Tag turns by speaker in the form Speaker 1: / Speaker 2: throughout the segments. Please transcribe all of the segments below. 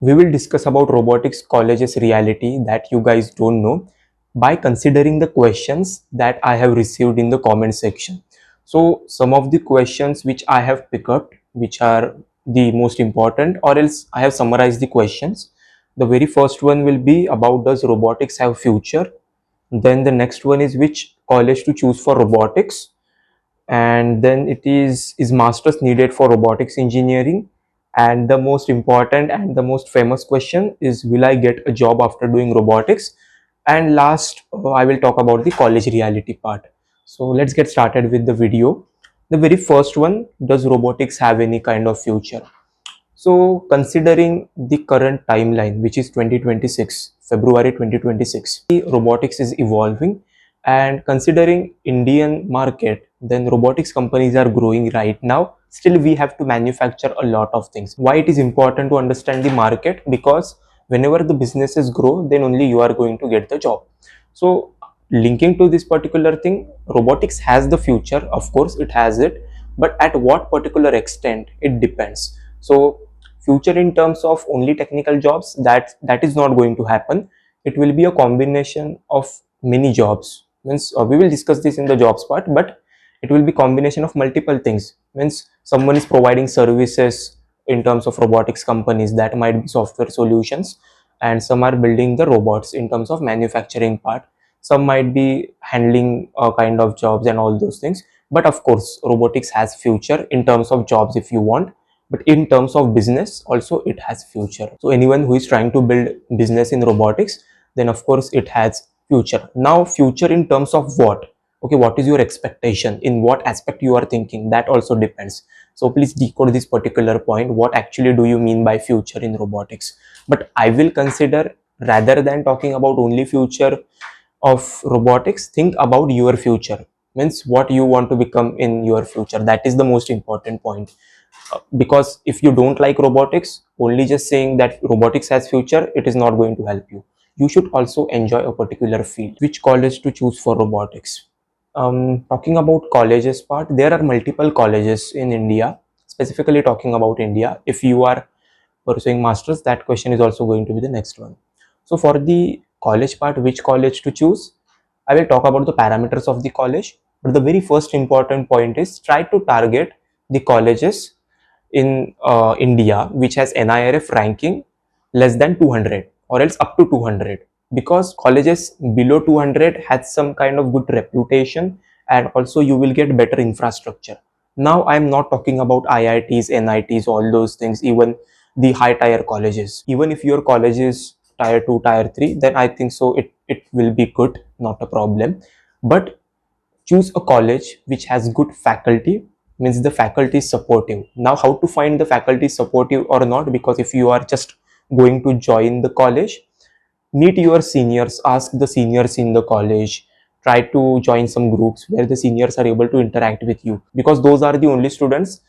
Speaker 1: We will discuss about robotics colleges reality that you guys don't know by considering the questions that I have received in the comment section. So some of the questions which I have picked up, which are the most important, or else I have summarized the questions. The very first one will be about, does robotics have future? Then the next one is, which college to choose for robotics? And then it is masters needed for robotics engineering? And the most important and the most famous question is, will I get a job after doing robotics? And last, I will talk about the college reality part. So let's get started with the video. The very first one, does robotics have any kind of future? So considering the current timeline, which is 2026, February 2026, robotics is evolving, and considering Indian market, then robotics companies are growing right now. Still, we have to manufacture a lot of things. Why it is important to understand the market? Because whenever the businesses grow, then only you are going to get the job. So linking to this particular thing, robotics has the future, of course it has it, but at what particular extent, it depends. So future in terms of only technical jobs, that is not going to happen. It will be a combination of many jobs. Means we will discuss this in the jobs part, but it will be combination of multiple things. Means someone is providing services in terms of robotics companies, that might be software solutions, and some are building the robots in terms of manufacturing part. Some might be handling kind of jobs and all those things. But of course robotics has future in terms of jobs if you want, but in terms of business also it has future. So anyone who is trying to build business in robotics, then of course it has future. Now future in terms of what? Okay, what is your expectation, in what aspect you are thinking, that also depends. So please decode this particular point, what actually do you mean by future in robotics? But I will consider, rather than talking about only future of robotics, think about your future. Means what you want to become in your future, that is the most important point. Because if you don't like robotics, only just saying that robotics has future, it is not going to help you. You should also enjoy a particular field. Which college to choose for robotics? Talking about colleges part, there are multiple colleges in India. Specifically talking about India, if you are pursuing masters, that question is also going to be the next one. So for the college part, which college to choose, I will talk about the parameters of the college. But the very first important point is, try to target the colleges in India which has NIRF ranking less than 200 or else up to 200, because colleges below 200 has some kind of good reputation, and also you will get better infrastructure. Now I am not talking about IITs, NITs, all those things, even the high tier colleges. Even if your college is tier 2, tier 3, then I think so it will be good, not a problem. But choose a college which has good faculty, means the faculty is supportive. Now how to find the faculty supportive or not? Because if you are just going to join the college, meet your seniors, ask the seniors in the college, try to join some groups where the seniors are able to interact with you, because those are the only students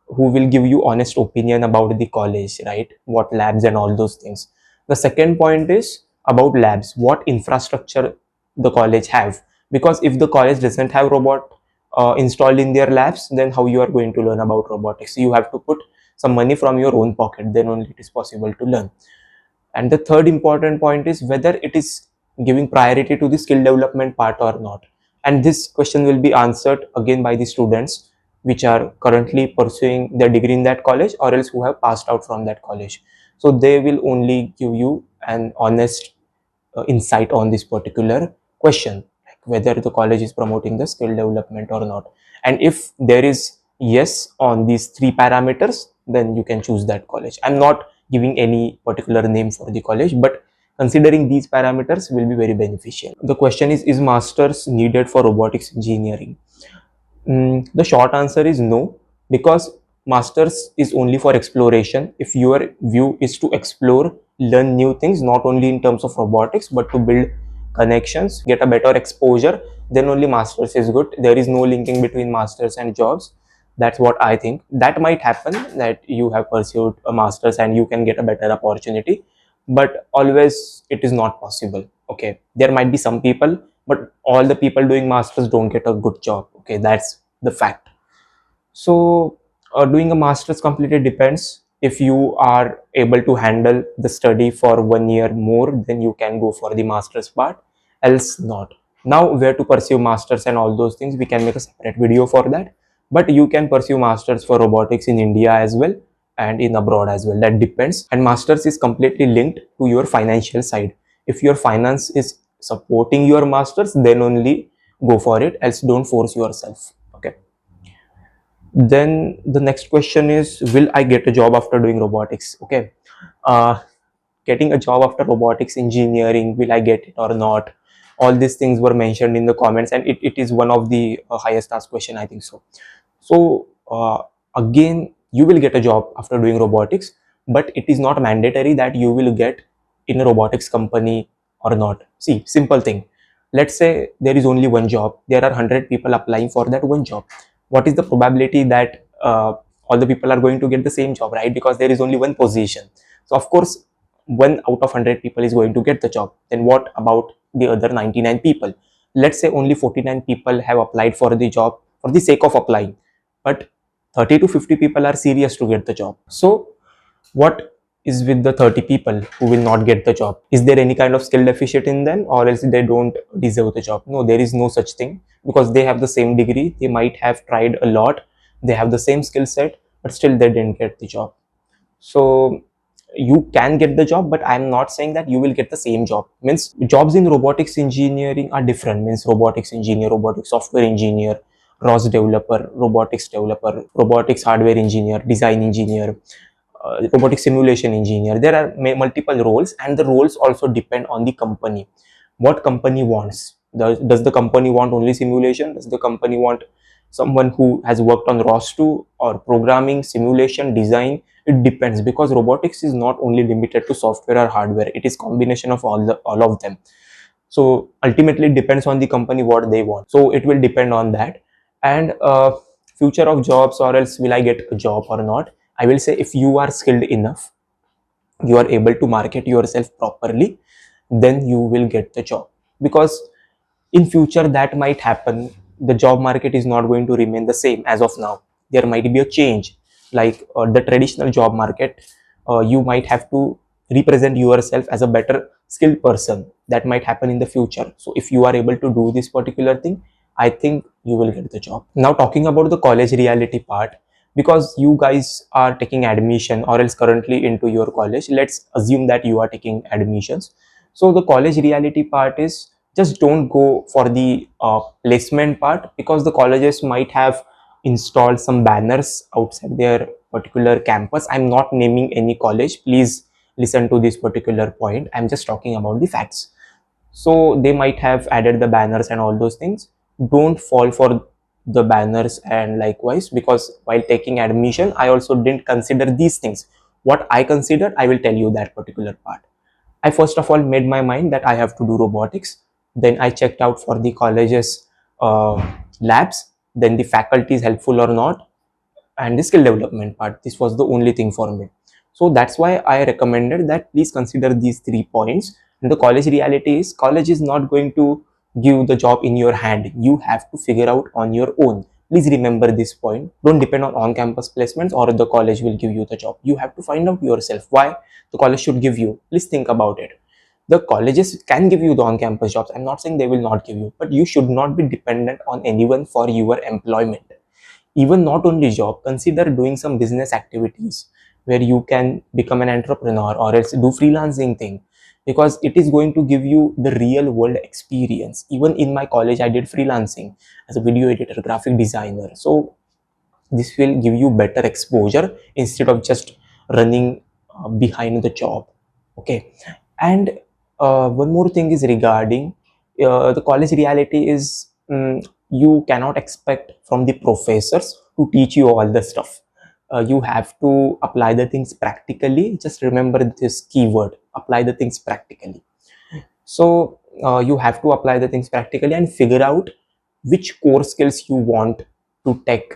Speaker 1: who will give you honest opinion about the college, right? What labs and all those things. The second point is about labs, what infrastructure the college have. Because if the college doesn't have robot installed in their labs, then how you are going to learn about robotics? You have to put some money from your own pocket, then only it is possible to learn. And the third important point is whether it is giving priority to the skill development part or not. And this question will be answered again by the students which are currently pursuing their degree in that college, or else who have passed out from that college. So they will only give you an honest insight on this particular question, like whether the college is promoting the skill development or not. And if there is yes on these three parameters, then you can choose that college. I'm not giving any particular name for the college, but considering these parameters will be very beneficial. The question is masters needed for robotics engineering? The short answer is no, because masters is only for exploration. If your view is to explore, learn new things, not only in terms of robotics, but to build connections, get a better exposure, then only masters is good. There is no linking between masters and jobs. That's what I think. That might happen, that you have pursued a masters and you can get a better opportunity, but always it is not possible. Okay, there might be some people, but all the people doing masters don't get a good job. Okay, that's the fact. So doing a masters completely depends. If you are able to handle the study for 1 year more, then you can go for the master's part, else not. Now where to pursue masters and all those things, we can make a separate video for that. But you can pursue masters for robotics in India as well and in abroad as well, that depends. And masters is completely linked to your financial side. If your finance is supporting your masters, then only go for it, else don't force yourself. Okay. Then the next question is, will I get a job after doing robotics? Okay. uh, Getting a job after robotics engineering, will I get it or not? All these things were mentioned in the comments, and it is one of the highest asked question, I think so. So again, you will get a job after doing robotics, but it is not mandatory that you will get in a robotics company or not. See, simple thing. Let's say there is only one job. There are 100 people applying for that one job. What is the probability that all the people are going to get the same job, right? Because there is only one position. So of course, 1 out of 100 people is going to get the job. Then what about the other 99 people? Let's say only 49 people have applied for the job for the sake of applying, but 30 to 50 people are serious to get the job. So what is with the 30 people who will not get the job? Is there any kind of skill deficit in them, or else they don't deserve the job? No, there is no such thing, because they have the same degree, they might have tried a lot, they have the same skill set, but still they didn't get the job. So you can get the job, but I'm not saying that you will get the same job. Means jobs in robotics engineering are different. Means robotics engineer, robotics software engineer, ROS developer, robotics hardware engineer, design engineer, robotic simulation engineer. There are multiple roles, and the roles also depend on the company. What company wants? Does the company want only simulation? Does the company want someone who has worked on ROS2 or programming, simulation, design? It depends, because robotics is not only limited to software or hardware. It is combination of all of them. So ultimately it depends on the company what they want. So it will depend on that. And future of jobs, or else will I get a job or not? I will say, if you are skilled enough, you are able to market yourself properly, then you will get the job. Because in future that might happen, the job market is not going to remain the same as of now. There might be a change, like the traditional job market. You might have to represent yourself as a better skilled person. That might happen in the future. So if you are able to do this particular thing, I think you will get the job. Now talking about the college reality part, because you guys are taking admission or else currently into your college, let's assume that you are taking admissions. So the college reality part is, just don't go for the placement part, because the colleges might have installed some banners outside their particular campus. I'm not naming any college, please listen to this particular point. I'm just talking about the facts. So they might have added the banners and all those things. Don't fall for the banners. And likewise, because while taking admission, I also didn't consider these things. What I considered, I will tell you that particular part. I first of all made my mind that I have to do robotics. Then I checked out for the college's labs, then the faculty is helpful or not, and the skill development part. This was the only thing for me. So that's why I recommended that please consider these 3 points. And the college reality is, college is not going to give the job in your hand. You have to figure out on your own. Please remember this point. Don't depend on campus placements or the college will give you the job. You have to find out yourself why the college should give you. Please think about it. The colleges can give you the on-campus jobs. I'm not saying they will not give you, but you should not be dependent on anyone for your employment. Even not only job, consider doing some business activities where you can become an entrepreneur or else do freelancing thing, because it is going to give you the real world experience. Even in my college, I did freelancing as a video editor, graphic designer. So this will give you better exposure instead of just running behind the job. Okay. And one more thing is regarding the college reality is, you cannot expect from the professors to teach you all the stuff. You have to apply the things practically. Just remember this keyword, apply the things practically. So you have to apply the things practically and figure out which core skills you want to take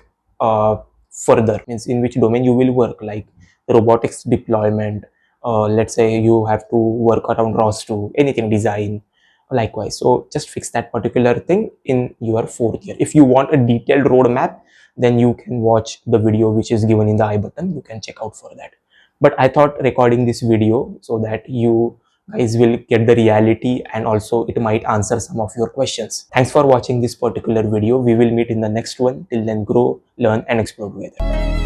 Speaker 1: further, means in which domain you will work, like robotics deployment. Let's say you have to work around ROS2, anything design, likewise. So just fix that particular thing in your 4th year. If you want a detailed roadmap, then you can watch the video which is given in the I button. You can check out for that. but I thought recording this video so that you guys will get the reality, and also it might answer some of your questions. Thanks for watching this particular video. We will meet in the next one. Till then, grow, learn and explore together.